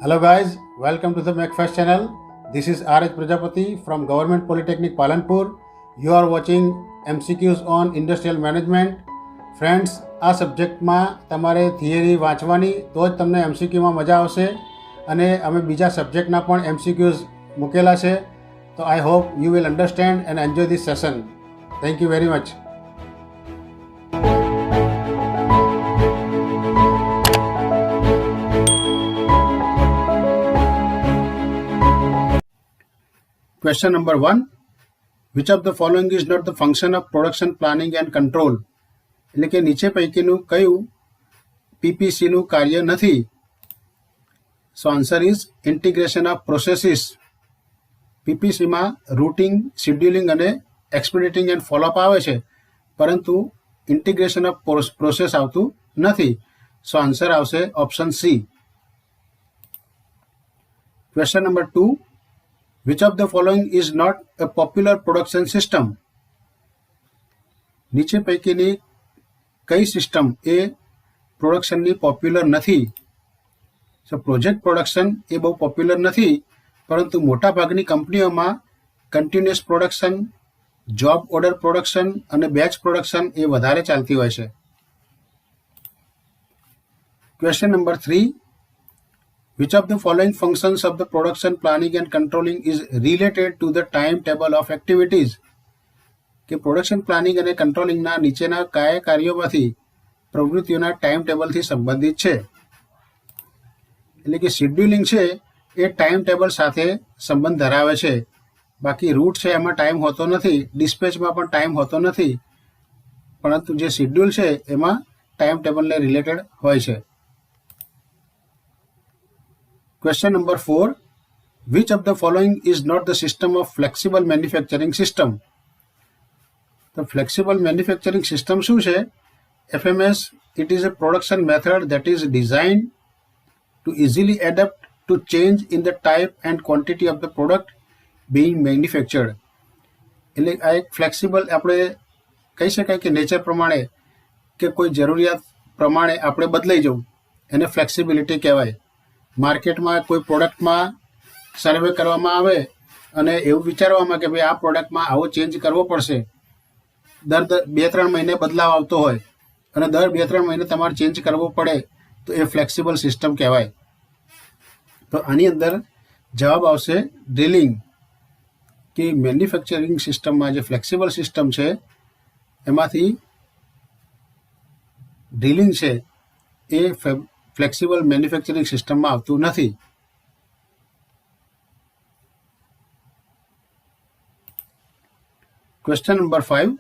Hello guys, welcome to the MacFest channel. This is RH Prajapati from Government Polytechnic Palanpur. You are watching MCQs on Industrial Management. Friends, આ સબ્જેક્ટમાં તમારે theory વાંચવાની તો જ તમને MCQમાં મજા આવશે અને અમે બીજા સબ્જેક્ટના પણ MCQs મૂકેલા છે. તો I hope you will understand and enjoy this session. Thank you very much. Question number 1. Which of the following is not the function of production planning and control? એટલે કે નીચે પૈકીનું કયું પીપીસીનું કાર્ય નથી? So answer is integration of processes. પીપીસીમાં routing, scheduling અને એક્સપેડિટિંગ એન્ડ ફોલોઅપ આવે છે, પરંતુ ઇન્ટિગ્રેશન ઓફ પ્રોસેસ આવતું નથી. સો આન્સર આવશે option C. Question number 2. Which of the following is not a popular production system? નીચે પૈકીની કઈ સિસ્ટમ એ પ્રોડક્શનની પોપ્યુલર નથી? સો પ્રોજેક્ટ પ્રોડક્શન એ બહુ પોપ્યુલર નથી, પરંતુ મોટાભાગની કંપનીઓમાં continuous production, job order production અને બેચ પ્રોડક્શન એ વધારે ચાલતી હોય છે. Question number 3. Which of the following functions of the production planning and controlling is related to the timetable of activities? કે પ્રોડક્શન પ્લાનિંગ અને કંટ્રોલિંગના નીચેના કયા કાર્યોમાંથી પ્રવૃત્તિઓના ટાઈમ ટેબલથી સંબંધિત છે? એટલે કે શેડ્યુલિંગ છે એ ટાઈમ ટેબલ સાથે સંબંધ ધરાવે છે, બાકી રૂટ છે એમાં ટાઈમ હોતો નથી, ડિસ્પેચમાં પણ ટાઈમ હોતો નથી, પરંતુ જે શેડ્યુલ છે એમાં ટાઈમ ટેબલને રિલેટેડ હોય છે. Question number 4. Which of the following is not the system of flexible manufacturing system? The flexible manufacturing system શું છે? FMS, it is a production method that is designed to easily adapt to change in the type and quantity of the product being manufactured. એટલે આ એક flexible, આપણે કહી શકાય કે nature પ્રમાણે કે કોઈ જરૂરિયાત પ્રમાણે આપણે બદલાઈ જવું, એને ફ્લેક્સિબિલિટી કહેવાય. માર્કેટમાં કોઈ પ્રોડક્ટમાં સર્વે કરવામાં આવે અને એવું વિચારવામાં કે ભાઈ આ પ્રોડક્ટમાં આવો ચેન્જ કરવો પડશે, દર 2-3 મહિને બદલાવ આવતો હોય અને દર 2-3 મહિને તમારે ચેન્જ કરવો પડે, તો એ ફ્લેક્સિબલ સિસ્ટમ કહેવાય. તો આની અંદર જવાબ આવશે ડ્રિલિંગ. કે મેન્યુફેક્ચરિંગ સિસ્ટમમાં જે ફ્લેક્સિબલ સિસ્ટમ છે એમાંથી ડ્રિલિંગ છે એ ફ્લેક્સિબલ મેન્યુફેક્ચરિંગ સિસ્ટમમાં આવતું નથી. Question number 5.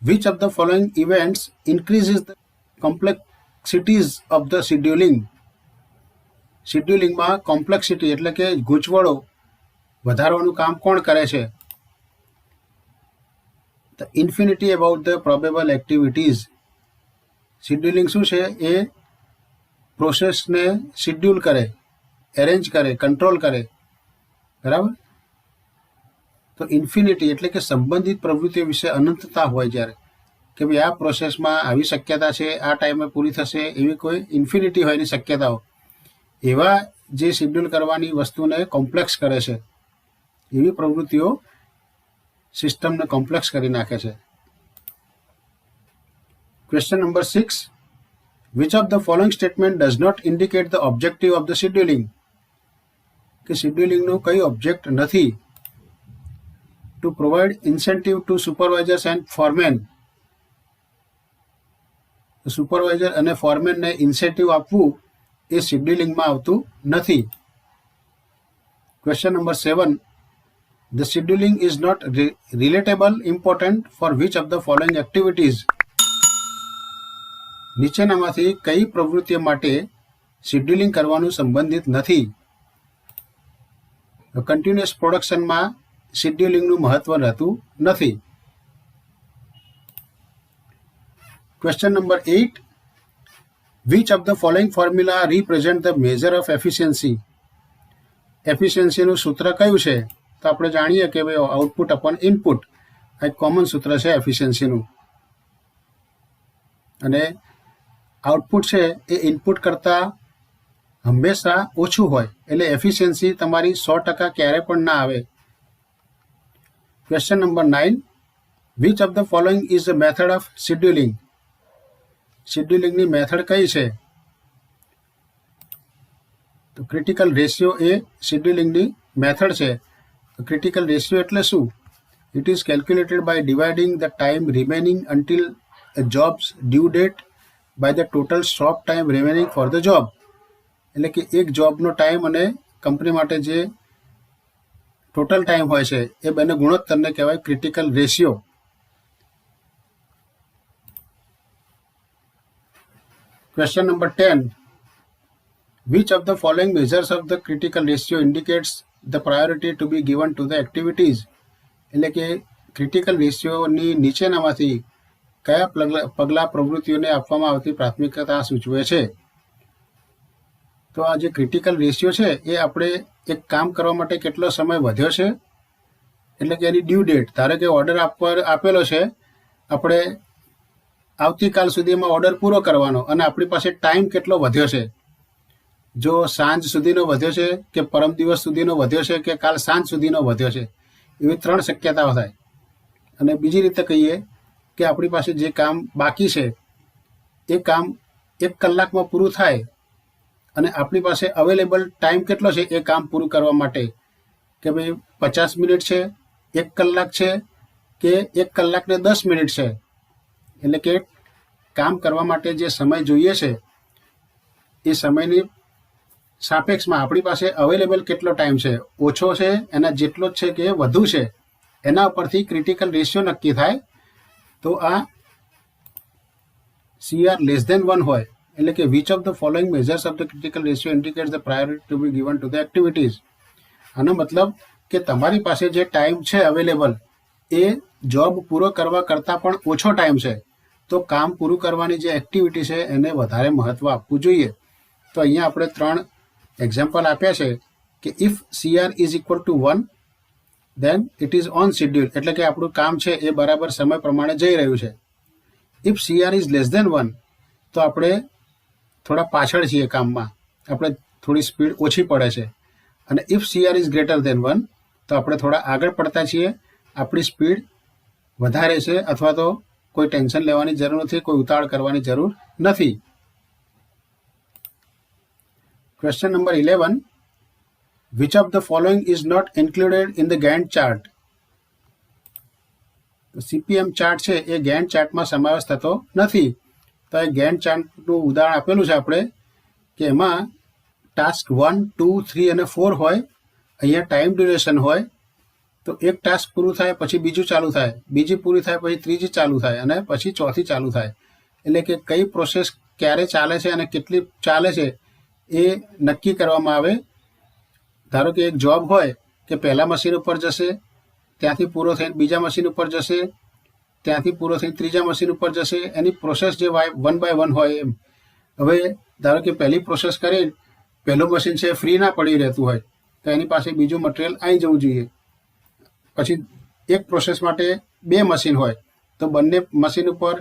Which of the following events increases the complexities of the scheduling? શેડ્યુલિંગમાં કોમ્પ્લેક્સિટી એટલે કે ગૂંચવણો વધારવાનું કામ કોણ કરે છે? The infinity about the probable activities. Scheduling શું છે? એ પ્રોસેસને શેડ્યુલ કરે, એરેન્જ કરે, કંટ્રોલ કરે, બરાબર? તો ઇન્ફિનિટી એટલે કે સંબંધિત પ્રવૃત્તિઓ વિશે અનંતતા હોય, જ્યારે કે ભાઈ આ પ્રોસેસમાં આવી શક્યતા છે, આ ટાઈમે પૂરી થશે, એવી કોઈ ઇન્ફિનિટી હોય એની શક્યતાઓ, એવા જે શેડ્યુલ કરવાની વસ્તુને કોમ્પ્લેક્સ કરે છે, એવી પ્રવૃત્તિઓ સિસ્ટમને કોમ્પ્લેક્સ કરી નાખે છે. Question number 6. Which of the following statement does not indicate the objective of the scheduling? કે શેડ્યુલિંગનો કઈ ઓબ્જેક્ટ નથી? To provide incentive to supervisors and foremen. Supervisor અને ફોરમેનને ઇન્સેન્ટિવ આપવું એ શેડ્યુલિંગમાં આવતું નથી. Question number 7. The scheduling is not relatable important for which of the following activities? નીચેનામાંથી કઈ પ્રવૃત્તિઓ માટે શેડ્યુલિંગ કરવાનું સંબંધિત નથી? કન્ટિન્યુઅસ પ્રોડક્શનમાં શેડ્યુલિંગનું મહત્વ રહેતું નથી. Question number 8. Which of the following formula represent the measure of efficiency? એફિશિયન્સીનું સૂત્ર કયું છે? તો આપણે જાણીએ કે ભાઈ આઉટપુટ અપોન ઇનપુટ આ એક કોમન સૂત્ર છે એફિશિયન્સીનું. અને આઉટપુટ છે એ ઇનપુટ કરતાં હંમેશા ઓછું હોય એટલે એફિશિયન્સી તમારી 100% ક્યારે પણ ના આવે. Question number 9, which of the following is the method of scheduling? શેડ્યુલિંગની મેથડ કઈ છે? તો ક્રિટિકલ રેશિયો એ શેડ્યુલિંગની મેથડ છે. ક્રિટિકલ રેશિયો એટલે શું? It is calculated by dividing the time remaining until a job's due date by the total stop time remaining for the job. એટલે કે એક જોબનો ટાઈમ અને કંપની માટે જે ટોટલ ટાઈમ હોય છે એ બંને ગુણોત્તરને કહેવાય critical ratio. Question number 10, which of the following measures of the critical ratio indicates the priority to be given to the activities? એટલે કે ક્રિટિકલ રેશિયોની નીચેનામાંથી કયા પગલાં પ્રવૃત્તિઓને આપવામાં આવતી પ્રાથમિકતા સૂચવે છે? તો આ જે ક્રિટિકલ રેશિયો છે એ આપણે એક કામ કરવા માટે કેટલો સમય વધ્યો છે એટલે કે એની ડ્યુ ડેટ. ધારો કે ઓર્ડર આપેલો છે, આપણે આવતીકાલ સુધીમાં ઓર્ડર પૂરો કરવાનો અને આપણી પાસે ટાઈમ કેટલો વધ્યો છે. જો સાંજ સુધીનો વધ્યો છે કે પરમ દિવસ સુધીનો વધ્યો છે કે કાલ સાંજ સુધીનો વધ્યો છે, એવી 3 શક્યતાઓ થાય. અને બીજી રીતે કહીએ કે આપણી પાસે જે કામ બાકી છે એ કામ 1 કલાકમાં પૂરું થાય અને આપણી પાસે અવેલેબલ ટાઈમ કેટલો છે એ કામ પૂરું કરવા માટે, કે ભાઈ 50 મિનિટ છે, 1 કલાક છે કે 1 કલાક ને 10 મિનિટ છે. એટલે કે કામ કરવા માટે જે સમય જોઈએ છે એ સમયની સાપેક્ષમાં આપણી પાસે અવેલેબલ કેટલો ટાઈમ છે, ઓછો છે, એના જેટલો જ છે કે વધુ છે, એના ઉપરથી ક્રિટિકલ રેશિયો નક્કી થાય. તો આ CR લેસ ધેન 1 હોય એટલે કે which of the following measures of the critical ratio indicates the priority to be given to the activities. આનો મતલબ કે તમારી પાસે જે ટાઈમ છે અવેલેબલ એ જોબ પૂરો કરવા કરતાં પણ ઓછો ટાઈમ છે, તો કામ પૂરું કરવાની જે એક્ટિવિટી છે એને વધારે મહત્ત્વ આપવું જોઈએ. તો અહીંયા આપણે 3 એક્ઝામ્પલ આપ્યા છે કે if CR is equal to 1 then it is on schedule એટલે કે આપણું કામ છે એ બરાબર સમય પ્રમાણે જઈ રહ્યું છે. If CR is less than 1 તો આપણે થોડા પાછળ છીએ કામમાં, આપણે થોડી સ્પીડ ઓછી પડે છે. અને if CR is greater than 1 તો આપણે થોડા આગળ પડતા છીએ, આપણી સ્પીડ વધારે છે અથવા તો કોઈ ટેન્શન લેવાની જરૂર નથી, કોઈ ઉતાવળ કરવાની જરૂર નથી. Question number 11, which of the following is not included in the Gantt chart? તો CPM ચાર્ટ છે એ ગેન્ટ ચાર્ટમાં સમાવેશ થતો નથી. તો એ ગેન્ટ ચાર્ટનું ઉદાહરણ આપેલું છે આપણે કે એમાં ટાસ્ક 1, 2, 3 અને 4 હોય. અહીંયા ટાઈમ ડ્યુરેશન હોય. તો એક ટાસ્ક પૂરું થાય પછી બીજું ચાલુ થાય, બીજી પૂરી થાય પછી ત્રીજી ચાલુ થાય અને પછી ચોથી ચાલુ થાય. એટલે કે કઈ પ્રોસેસ ક્યારે ચાલે છે અને કેટલી ચાલે છે એ નક્કી કરવામાં આવે. ધારો કે એક જોબ હોય કે પહેલા મશીન ઉપર જશે, ત્યાંથી પૂરો થઈને બીજા મશીન ઉપર જશે, ત્યાંથી પૂરો થઈને ત્રીજા મશીન ઉપર જશે. એની પ્રોસેસ જે 1 by 1 હોય એમ. હવે ધારો કે પહેલી પ્રોસેસ કરી, પહેલું મશીન છે ફ્રી ના પડી રહેતું હોય તો એની પાસે બીજું મટીરિયલ આવી જવું જોઈએ. પછી એક પ્રોસેસ માટે 2 મશીન હોય તો બંને મશીન ઉપર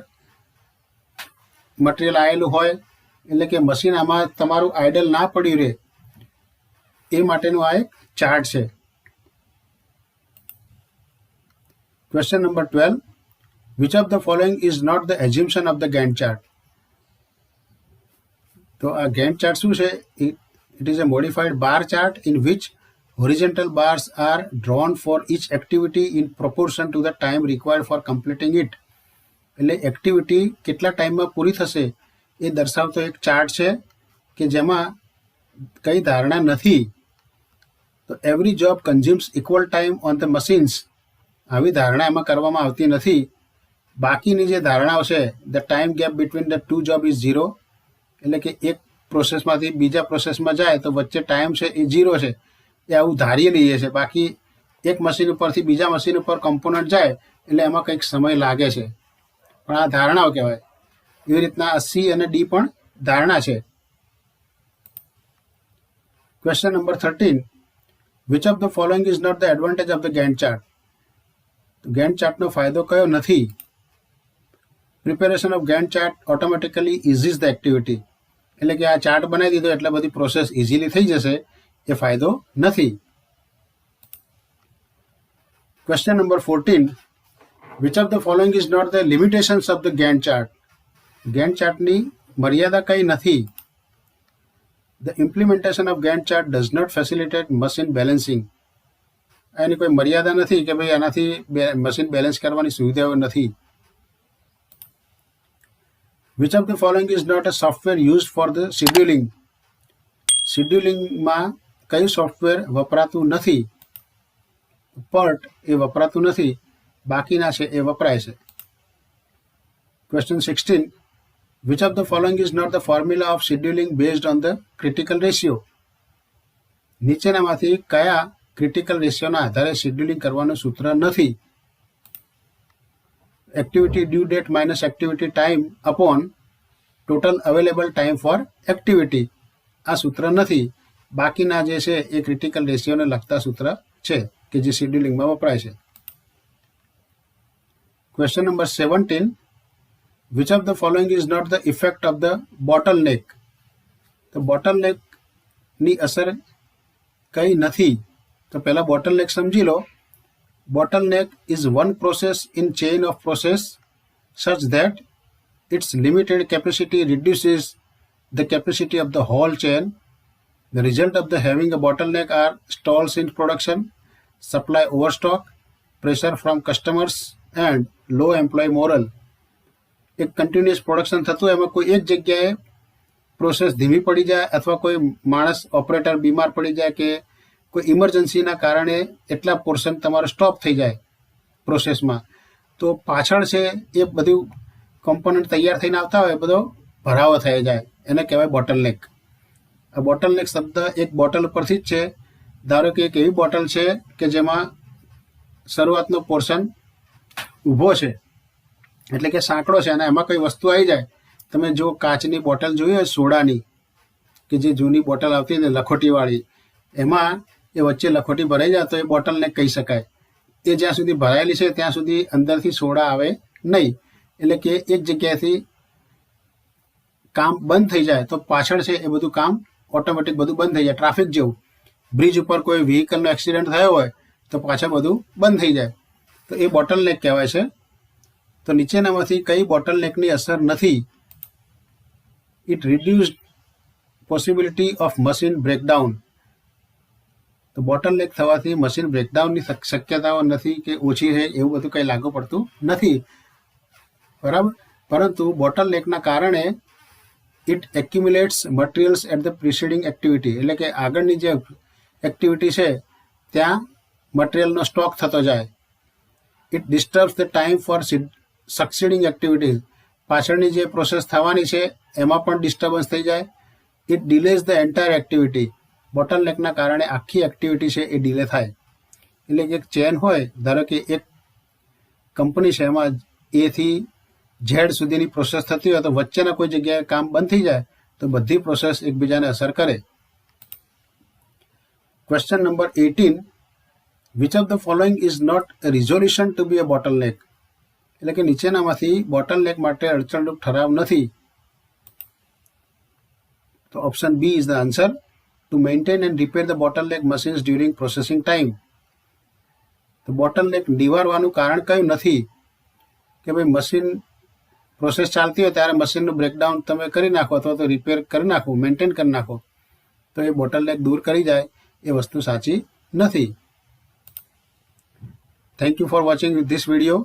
મટીરિયલ આવેલું હોય એટલે કે મશીન આમાં તમારું આઇડલ ના પડ્યું રહે એ માટેનું આ એક ચાર્ટ છે. Question number 12, which of the following is not the assumption of the Gantt chart? તો આ Gantt chart શું છે? It is a modified bar chart in which horizontal bars are drawn for each activity in proportion to the time required for completing it. એટલે activity કેટલા ટાઈમમાં પૂરી થશે એ દર્શાવતો એક chart છે કે જેમાં કઈ ધારણા નથી. તો every job consumes equal time on the machines, આવી ધારણા એમાં કરવામાં આવતી નથી. બાકીની જે ધારણાઓ છે, the time gap between the 2 job is 0 એટલે કે એક પ્રોસેસમાંથી બીજા પ્રોસેસમાં જાય તો વચ્ચે ટાઈમ છે એ 0 છે, એ આવું ધારી લઈએ છે. બાકી એક મશીન ઉપરથી બીજા મશીન ઉપર કમ્પોનન્ટ જાય એટલે એમાં કંઈક સમય લાગે છે, પણ આ ધારણાઓ કહેવાય. એવી રીતના C અને D પણ ધારણા છે. Question number 13, which of the following is not the advantage of the Gantt chart? તો Gantt ચાર્ટનો ફાયદો કયો નથી? Preparation of Gantt chart automatically eases the activity. એટલે કે આ ચાર્ટ બનાવી દીધો એટલે બધી પ્રોસેસ ઇઝીલી થઈ જશે, એ ફાયદો નથી. Question number 14. Which of the following is not the limitations of the Gantt chart? Gantt ચાર્ટની મર્યાદા કંઈ નથી. The implementation of Gantt chart does not facilitate machine balancing. એની કોઈ મર્યાદા નથી કે ભાઈ આનાથી મશીન બેલેન્સ કરવાની સુવિધાઓ નથી. Which of the following is not a software use for the scheduling? શેડ્યુલિંગમાં કયું સોફ્ટવેર વપરાતું નથી? PERT એ વપરાતું નથી, બાકીના છે એ વપરાય છે. Question 16. Which of the following is not the formula of scheduling based on the critical ratio? નીચેનામાંથી કયા ક્રિટિકલ રેશિયોના આધારે શેડ્યુલિંગ કરવાનું સૂત્ર નથી? Activity due date minus activity time upon total available time for activity. આ સૂત્ર નથી, બાકીના જે છે એ ક્રિટિકલ રેશિયોને લગતા સૂત્ર છે કે જે શેડ્યુલિંગમાં વપરાય છે. Question number 17. Which of the following is not the effect of the bottleneck? તો બોટલનેકની અસર કઈ નથી. તો પહેલા બોટલનેક સમજી લો. Bottleneck is one process in chain of process such that its limited capacity reduces the capacity of the whole chain. The result of the having a bottleneck are stalls in production, supply overstock, pressure from customers and low employee morale. એક continuous production થતું એમાં કોઈ એક જગ્યાએ process ધીમી પડી જાય અથવા કોઈ માણસ ઓપરેટર બીમાર પડી જાય કે કોઈ ઇમરજન્સીના કારણે એટલા પોર્શન તમારો સ્ટોપ થઈ જાય પ્રોસેસમાં, તો પાછળ છે એ બધું કોમ્પોનન્ટ તૈયાર થઈને આવતા હોય બધો ભરાવો થઈ જાય, એને કહેવાય બોટલનેક. આ બોટલનેક શબ્દ એક બોટલ ઉપરથી જ છે. ધારો કે એક એવી બોટલ છે કે જેમાં શરૂઆતનો પોર્શન ઊભો છે એટલે કે સાંકડો છે અને એમાં કોઈ વસ્તુ આવી જાય. તમે જો કાચની બોટલ જોઈ હોય સોડાની કે જે જૂની બોટલ આવતી હતી લખોટીવાળી, એમાં એ વચ્ચે લખોટી ભરાઈ જાય તો એ બોટલનેક કહી શકાય. એ જ્યાં સુધી ભરાયેલી છે ત્યાં સુધી અંદરથી સોડા આવે નહીં. એટલે કે એક જગ્યાએથી કામ બંધ થઈ જાય તો પાછળ છે એ બધું કામ ઓટોમેટિક બધું બંધ થઈ જાય. ટ્રાફિક જેવું, બ્રિજ ઉપર કોઈ વ્હીકલનો એક્સિડન્ટ થયો હોય તો પાછળ બધું બંધ થઈ જાય, તો એ બોટલનેક કહેવાય છે. તો નીચેનામાંથી કઈ બોટલનેકની અસર નથી? It reduced possibility of machine breakdown. તો બોટલનેક થવાથી મશીન બ્રેકડાઉનની શક્યતાઓ નથી કે ઓછી છે એવું બધું કંઈ લાગુ પડતું નથી, બરાબર. પરંતુ બોટલનેકના કારણે it accumulates materials at the preceding activity. એટલે કે આગળની જે એક્ટિવિટી છે ત્યાં મટીરિયલનો સ્ટોક થતો જાય. It disturbs the time for succeeding activities. પાછળની જે પ્રોસેસ થવાની છે એમાં પણ ડિસ્ટર્બન્સ થઈ જાય. It delays the entire activity. બોટલનેકના કારણે આખી એક્ટિવિટી છે એ ડિલે થાય. એટલે કે એક ચેન હોય, ધારો કે એક કંપની છે એમાં એથી ઝેડ સુધીની પ્રોસેસ થતી હોય તો વચ્ચેના કોઈ જગ્યાએ કામ બંધ થઈ જાય તો બધી પ્રોસેસ એકબીજાને અસર કરે. Question number 18. Which of the following is not a resolution to be a bottleneck? એટલે કે નીચેનામાંથી બોટલનેક માટે અડચણરૂપ ઠરાવ નથી. તો option B is the answer. To maintain and repair the bottleneck machines during processing time. તો બોટલનેક નિવારવાનું કારણ કયું નથી? કે ભાઈ મશીન પ્રોસેસ ચાલતી હોય ત્યારે મશીનનું બ્રેકડાઉન તમે કરી નાખો અથવા તો રિપેર કરી નાખો, મેન્ટેન કરી નાખો તો એ બોટલનેક દૂર કરી જાય, એ વસ્તુ સાચી નથી. Thank you for watching this video.